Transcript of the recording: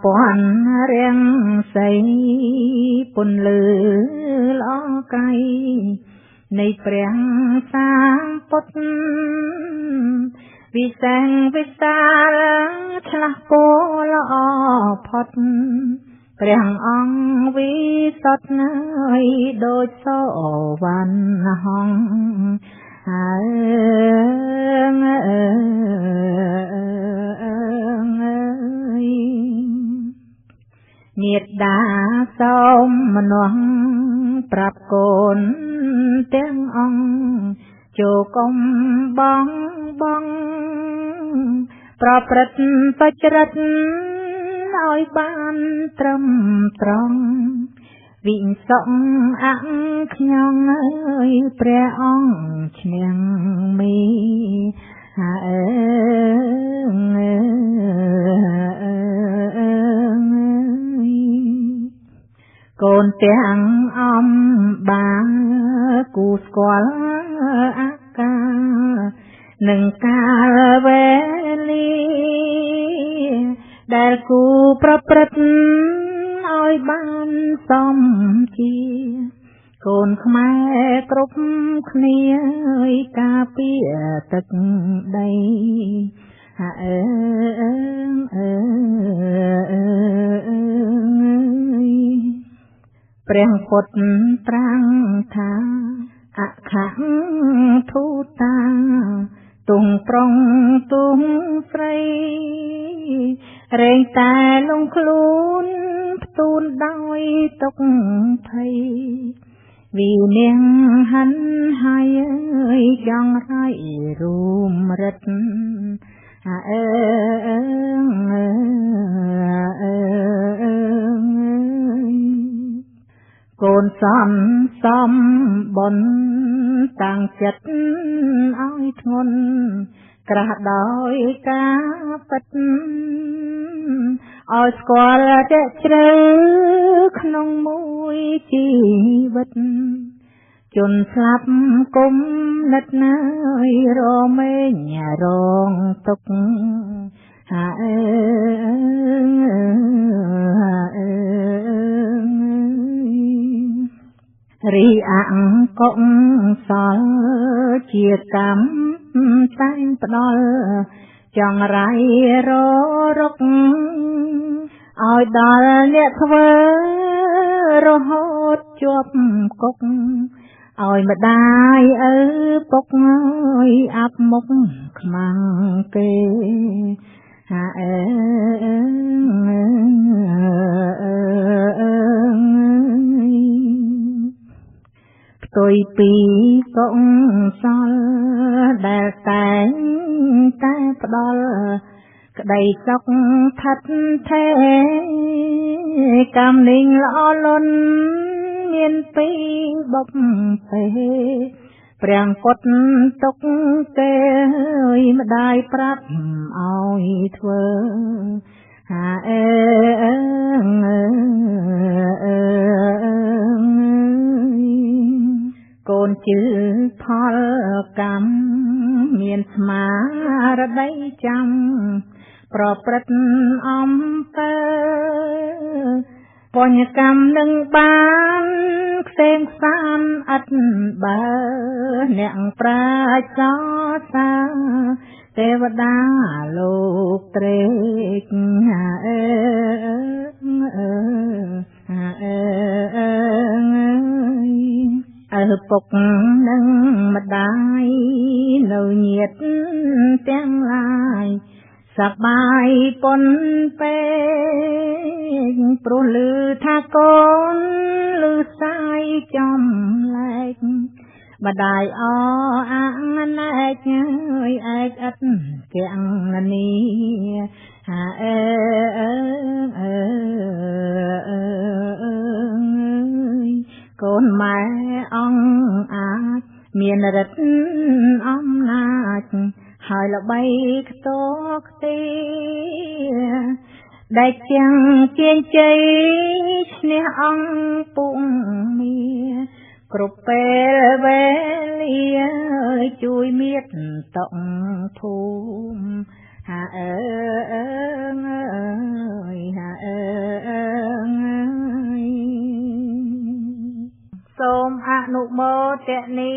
ពន់រាំងសីពន្លឺល្អកៃនៃព្រះសាពុទ្ធវិសេងវិសាលឆ្លាស់ពណ៌ល្អផុតព្រះអង្គវិសុទ្ធណយដូចសូវណ្ណហង្សមេត្តាសូមមនុស្សប្រាប់កូនទាំងអង្គចូលកុំបងប្រព្រឹត្តបច្រិតឲ្យបានត្រឹមត្រង់វិសុខអង្ខ្ញងអើយព្រះអង្គឈ្នះមីកូនទាំងអំបាគូស្គាល់អាកានឹងកាលវេលាដែលគូប្រព្រឹត្តឲ្យបានសមជាកូនខ្មែរគ្រប់គ្នាការពារទឹកដីព្រះពុទ្ធត្រាំងថាអខធូតាទុំប្រុងទុំស្រីរែងតែលងខ្លួនផ្ទូនដោយទុកភ័យវិនាងហិនហើយចង់ហើយរួមរិទ្ធកូនសំបុណ្យតាំងចិត្តឲ្យធ្ងន់ក្រាស់ដោយការពិតឲ្យស្គាល់តែជ្រៅក្នុងមួយជីវិតជនស្លាប់គុំនិតណាយរមែងរងទុករីអង្គកុសលជាកម្មតែងផ្ដល់ចង្រៃររុកឲ្យដល់អ្នកធ្វើរហូតជាប់គុកឲ្យម្ដាយឪពុកឲ្យអាប់មុខខ្មាំងគេផ្ទុយពីកុសលដែលតែងតែផ្ដល់ក្តីសុខថិតថេរកម្មនឹងល្អលន់មានពីបុកពេព្រះពុទ្ធទុកទេម្ដាយប្រាប់ឲ្យធ្វើកូនជឿផលកម្មមានស្មារតីចាំប្រព្រឹត្តអំពើបញ្ញកម្មនឹងបានខ្សែងខ្សានអត់បើអ្នកប្រាជ្ញសាទេវតាលោកត្រេកឪពុកនិងម្ដាយនៅញាតិទាំងឡាយសប្បាយពន់ពេកព្រោះឮថាកូនឮសាយចំលែកម្ដាយអអាងណែកឯកឥតគណនីកូនម៉ែអង្គអាចមានរិទ្ធអំណាចហើយល្បីខ្ទខ្ទាដែលជាងជាជ័យឈ្នះអង្គពុំមាគ្រប់ពេលវេលាជួយមេត្តាភូមិ សូមអនុមោទនា